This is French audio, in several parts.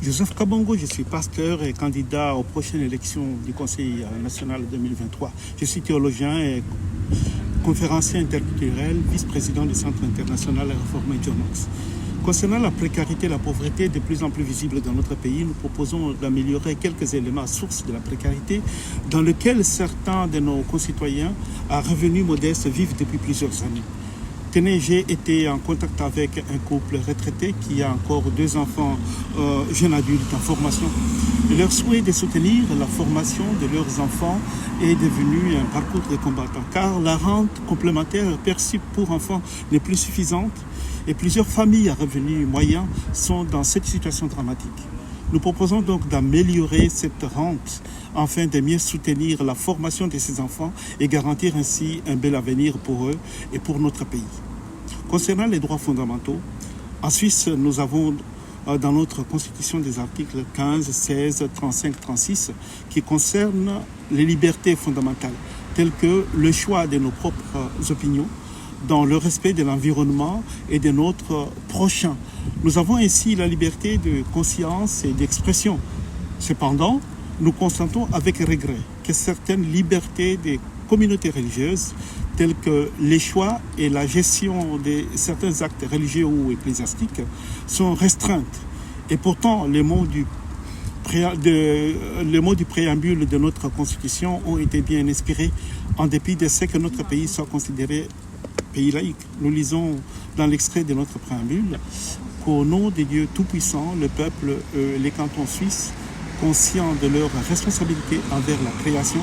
Joseph Kabongo, je suis pasteur et candidat aux prochaines élections du Conseil national 2023. Je suis théologien et conférencier interculturel, vice-président du Centre international et réformé John Knox. Concernant la précarité et la pauvreté de plus en plus visible dans notre pays, nous proposons d'améliorer quelques éléments sources de la précarité dans lesquels certains de nos concitoyens à revenus modestes vivent depuis plusieurs années. Tenez, j'ai été en contact avec un couple retraité qui a encore 2 enfants jeunes adultes en formation. Et leur souhait de soutenir la formation de leurs enfants est devenu un parcours de combattant, car la rente complémentaire perçue pour enfants n'est plus suffisante et plusieurs familles à revenus moyens sont dans cette situation dramatique. Nous proposons donc d'améliorer cette rente afin de mieux soutenir la formation de ces enfants et garantir ainsi un bel avenir pour eux et pour notre pays. Concernant les droits fondamentaux, en Suisse, nous avons dans notre Constitution des articles 15, 16, 35, 36 qui concernent les libertés fondamentales, telles que le choix de nos propres opinions, dans le respect de l'environnement et de notre prochain. Nous avons ainsi la liberté de conscience et d'expression. Cependant, nous constatons avec regret que certaines libertés des communautés religieuses, telles que les choix et la gestion de certains actes religieux ou ecclésiastiques, sont restreintes. Et pourtant, les mots du préambule de notre Constitution ont été bien inspirés, en dépit de ce que notre pays soit considéré pays laïque. Nous lisons dans l'extrait de notre préambule qu'au nom des dieux tout-puissants, le peuple, les cantons suisses, conscients de leur responsabilité envers la création,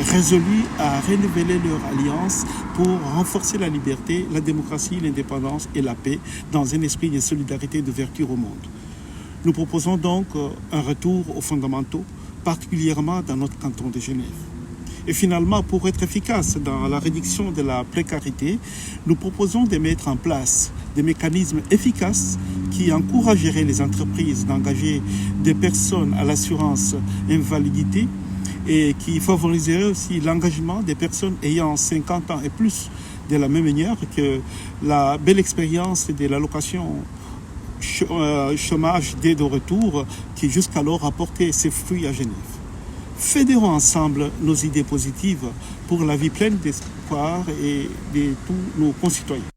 résolus à renouveler leur alliance pour renforcer la liberté, la démocratie, l'indépendance et la paix dans un esprit de solidarité et d'ouverture au monde. Nous proposons donc un retour aux fondamentaux, particulièrement dans notre canton de Genève. Et finalement, pour être efficace dans la réduction de la précarité, nous proposons de mettre en place des mécanismes efficaces qui encourageraient les entreprises d'engager des personnes à l'assurance invalidité et qui favoriseraient aussi l'engagement des personnes ayant 50 ans et plus, de la même manière que la belle expérience de l'allocation chômage d'aide au retour qui jusqu'alors a porté ses fruits à Genève. Fédérons ensemble nos idées positives pour la vie pleine d'espoir et de tous nos concitoyens.